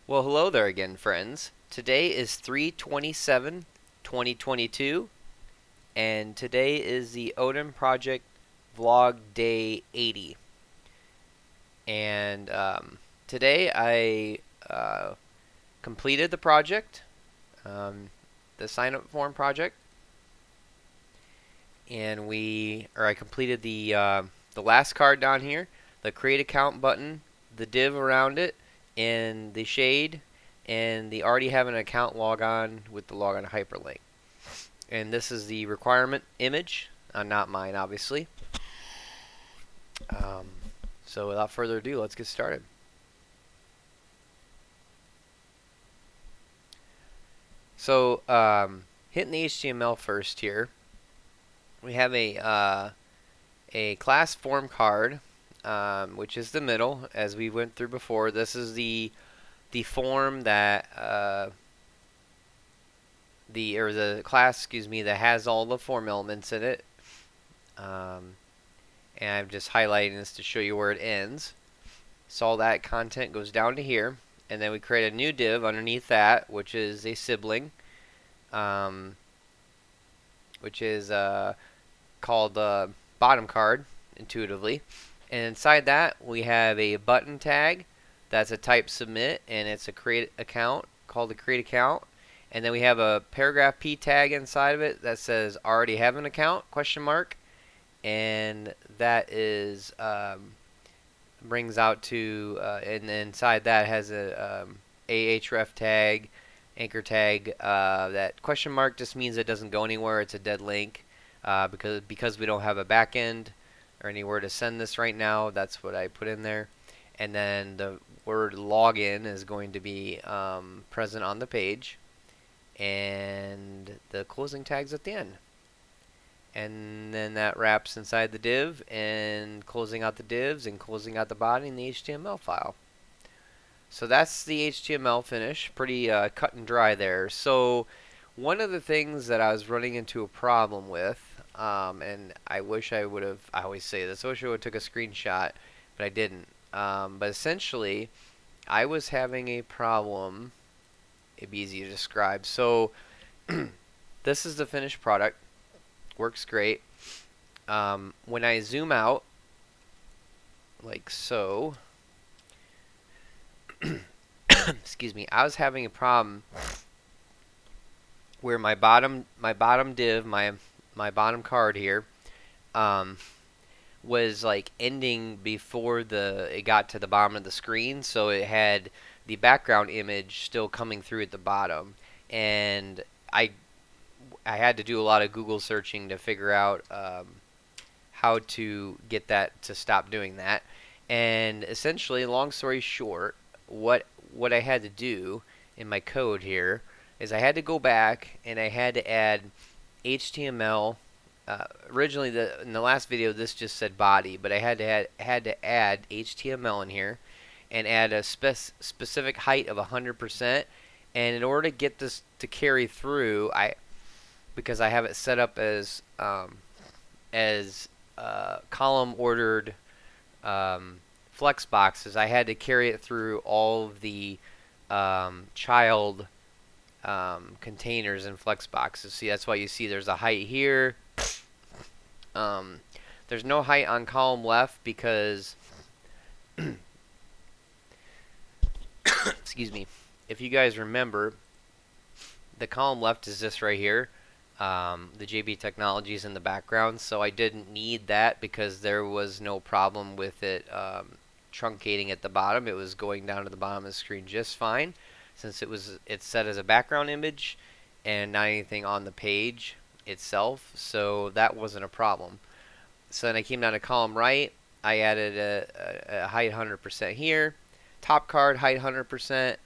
Well, hello there again, friends. Today is 3/27/2022, and today is the Odin Project Vlog Day 80. And today I completed the project, the sign-up form project, and I completed the last card down here, the Create Account button, the div around it, and the shade, and the already have an account log on with the log on hyperlink. And this is the requirement image, not mine, obviously. Um, so without further ado, let's get started. So hitting the HTML first here, we have a class form card, which is the middle, as we went through before. This is the form that the class, excuse me, that has all the form elements in it. And I'm just highlighting this to show you where it ends. So all that content goes down to here, and then we create a new div underneath that, which is a sibling, which is called bottom card intuitively. And inside that we have a button tag that's a type submit, and it's a create account called the create account. And then we have a paragraph p tag inside of it that says already have an account question mark, and that is brings out to and inside that has a ahref tag, anchor tag. That question mark just means it doesn't go anywhere. It's a dead link because we don't have a backend or anywhere to send this right now. That's what I put in there. And then the word login is going to be present on the page, and the closing tags at the end. And then that wraps inside the div, and closing out the divs and closing out the body in the HTML file. So that's the HTML finish. Pretty cut and dry there. So one of the things that I was running into a problem with, and I wish I would have, I always say this, I wish I would have took a screenshot, but I didn't. But essentially, I was having a problem. It'd be easy to describe. So this is the finished product. Works great. When I zoom out, like so, excuse me, I was having a problem where my bottom div, my bottom card here, was like ending before it got to the bottom of the screen, so it had the background image still coming through at the bottom, and I had to do a lot of Google searching to figure out how to get that to stop doing that. And essentially, long story short, what I had to do in my code here is I had to go back and I had to add HTML. Originally, in the last video, this just said body, but I had to add HTML in here and add a specific height of 100%. And in order to get this to carry through, because I have it set up as column ordered flex boxes, I had to carry it through all of the child containers and flex boxes. See, that's why you see there's a height here. There's no height on column left because excuse me, if you guys remember, the column left is this right here. The JB Technologies in the background, so I didn't need that because there was no problem with it truncating at the bottom. It was going down to the bottom of the screen just fine, since it's set as a background image and not anything on the page itself, so that wasn't a problem. So then I came down to column right. I added a height 100% here, top card height 100%,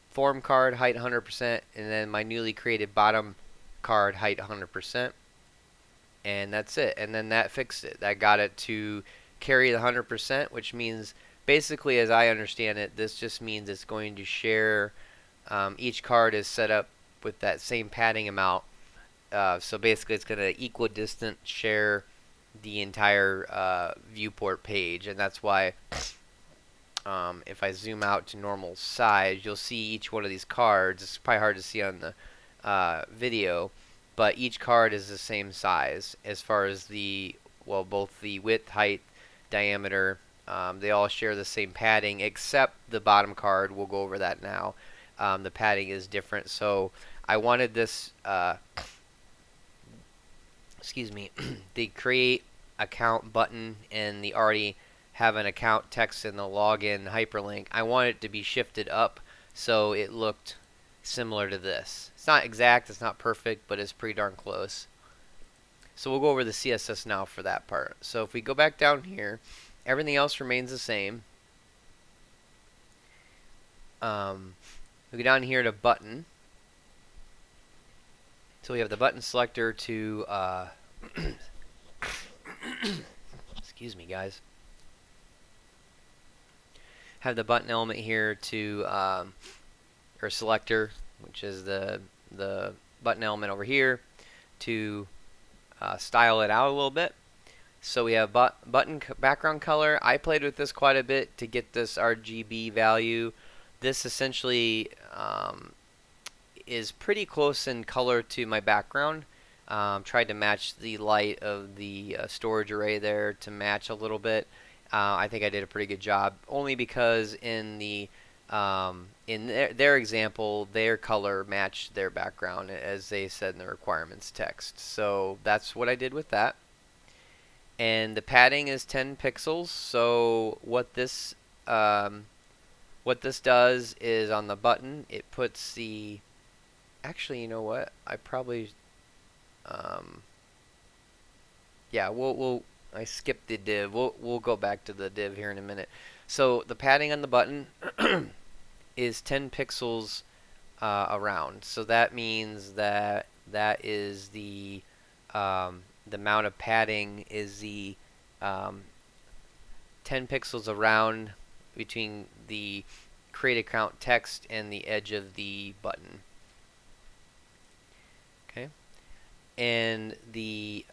form card height 100%, and then my newly created bottom card height 100%, and that's it. And then that fixed it. That got it to carry the 100%, which means basically, as I understand it, this just means it's going to share. Each card is set up with that same padding amount, so basically it's going to equidistant share the entire viewport page, and that's why if I zoom out to normal size, you'll see each one of these cards. It's probably hard to see on the video, but each card is the same size as far as both the width, height, diameter. They all share the same padding, except the bottom card. We'll go over that now. The padding is different, so I wanted this, excuse me, the create account button and the already have an account text in the login hyperlink. I want it to be shifted up so it looked similar to this. It's not exact, it's not perfect, but it's pretty darn close. So we'll go over the CSS now for that part. So if we go back down here, everything else remains the same. We go down here to button. So we have the button selector to excuse me, guys. Have the button element here to or selector, which is the button element over here, to style it out a little bit. So we have button background color. I played with this quite a bit to get this RGB value. This essentially is pretty close in color to my background. Tried to match the light of the storage array there to match a little bit. I think I did a pretty good job, only because in their example, their color matched their background as they said in the requirements text. So that's what I did with that. And the padding is 10 pixels. So what this does is on the button, it puts the, actually, you know what? I probably, yeah, I skipped the div. We'll go back to the div here in a minute. So the padding on the button is 10 pixels around. So that means that is the amount of padding is the 10 pixels around between the create account text and the edge of the button. Okay, and the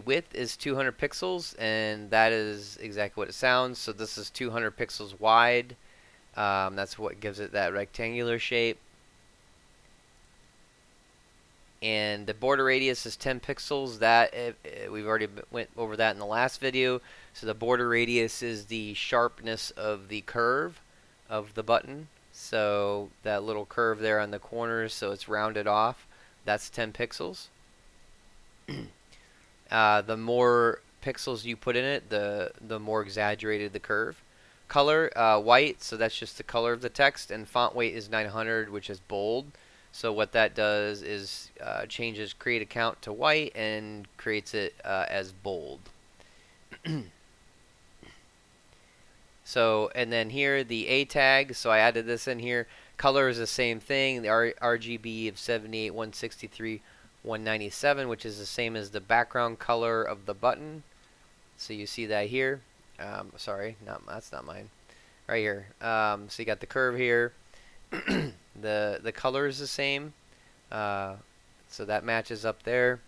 width is 200 pixels, and that is exactly what it sounds. So this is 200 pixels wide. That's what gives it that rectangular shape. And the border radius is 10 pixels. That we've already went over that in the last video. So the border radius is the sharpness of the curve of the button. So that little curve there on the corners, so it's rounded off. That's 10 pixels. The more pixels you put in it, the more exaggerated the curve. Color, white, so that's just the color of the text, and font weight is 900, which is bold. So what that does is changes create account to white and creates it as bold. So, and then here the A tag, so I added this in here. Color is the same thing, the RGB of 78, 163, 197, which is the same as the background color of the button. So you see that here. Sorry, that's not mine. Right here. So you got the curve here. The color is the same. So that matches up there.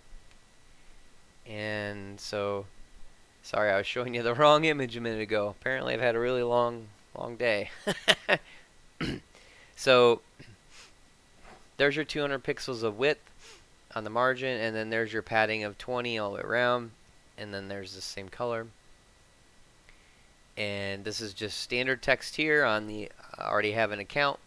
And so, sorry, I was showing you the wrong image a minute ago. Apparently I've had a really long day. So there's your 200 pixels of width on the margin, and then there's your padding of 20 all the way around, and then there's the same color. And this is just standard text here on the already have an account.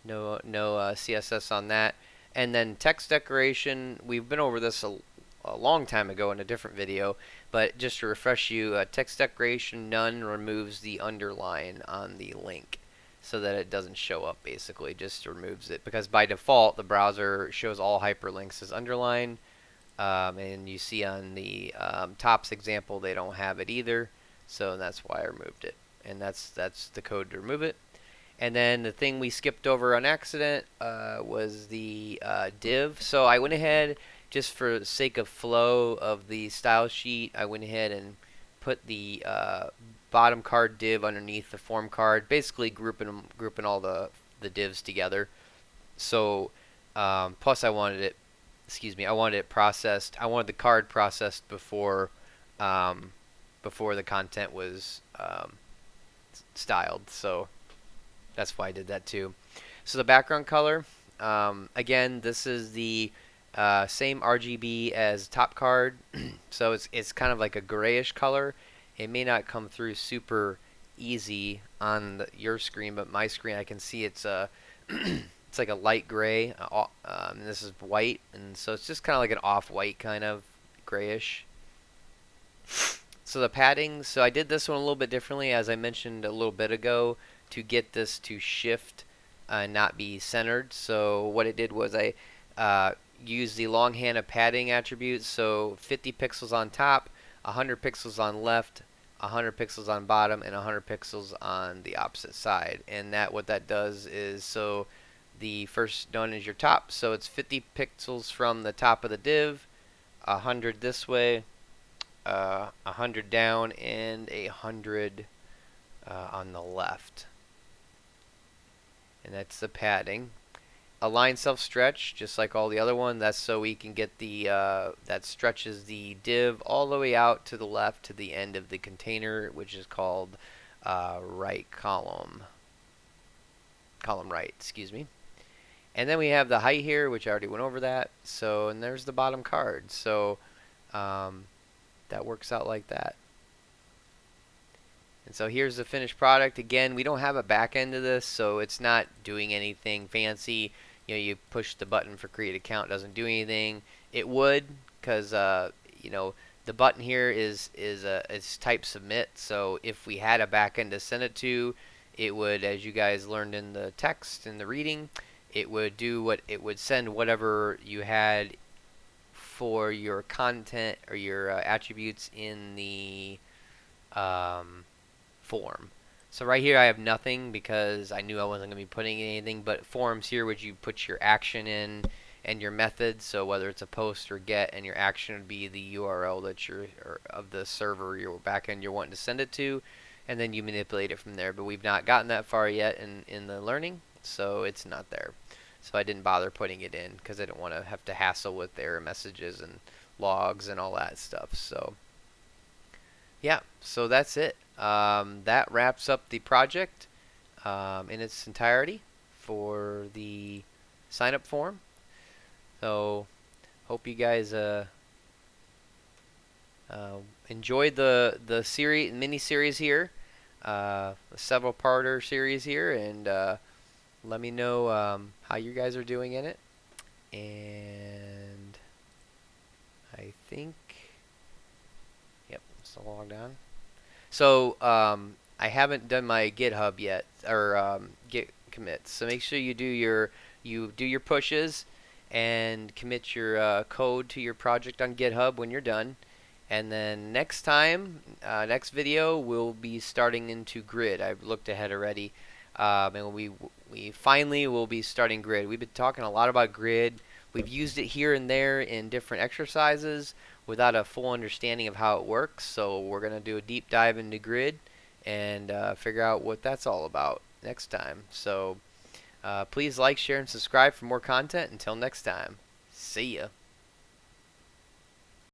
No CSS on that. And then text decoration, we've been over this a long time ago in a different video, but just to refresh you, text decoration none removes the underline on the link so that it doesn't show up, basically just removes it, because by default the browser shows all hyperlinks as underline, and you see on the Tops example they don't have it either, so that's why I removed it, and that's the code to remove it. And then the thing we skipped over on accident was the div. So I went ahead, just for the sake of flow of the style sheet, I went ahead and put the bottom card div underneath the form card, basically grouping all the divs together. So plus I wanted it processed. I wanted the card processed before before the content was styled. So that's why I did that too. So the background color, again, this is the same RGB as top card. So it's kind of like a grayish color. It may not come through super easy on your screen, but my screen I can see it's it's like a light gray. And this is white, and so it's just kind of like an off-white kind of grayish. So the padding, so I did this one a little bit differently, as I mentioned a little bit ago, to get this to shift and not be centered. So what it did was I used the longhand of padding attributes, so 50 pixels on top, 100 pixels on left, 100 pixels on bottom, and 100 pixels on the opposite side. And that what that does is, so the first one is your top, so it's 50 pixels from the top of the div, 100 this way, 100 down, and 100 on the left. And that's the padding. Align self stretch, just like all the other one. That's so we can get the that stretches the div all the way out to the left to the end of the container, which is called right column right. Excuse me. And then we have the height here, which I already went over that. So, and there's the bottom card. So that works out like that. And so here's the finished product. Again, we don't have a back end to this, so it's not doing anything fancy. You know, you push the button for create account, doesn't do anything. It would, because you know, the button here is type submit. So if we had a back end to send it to, it would, as you guys learned in the text in the reading, it would do what it would send whatever you had for your content or your attributes in the form. So right here I have nothing because I knew I wasn't going to be putting anything, but forms here would you put your action in and your method, so whether it's a post or get, and your action would be the URL that you're, or of the server, your backend you're wanting to send it to, and then you manipulate it from there. But we've not gotten that far yet in the learning, so it's not there. So I didn't bother putting it in because I didn't want to have to hassle with error messages and logs and all that stuff. So yeah, so that's it. That wraps up the project in its entirety for the sign up form. So hope you guys enjoyed the series, mini series here, a several parter series here, and let me know how you guys are doing in it. And I think, yep, still logged on. So I haven't done my GitHub yet, or Git commits. So make sure you do your pushes and commit your code to your project on GitHub when you're done. And then next time, next video, we'll be starting into Grid. I've looked ahead already, and we finally will be starting Grid. We've been talking a lot about Grid. We've used it here and there in different exercises without a full understanding of how it works. So we're going to do a deep dive into Grid and figure out what that's all about next time. So please like, share, and subscribe for more content. Until next time, see ya.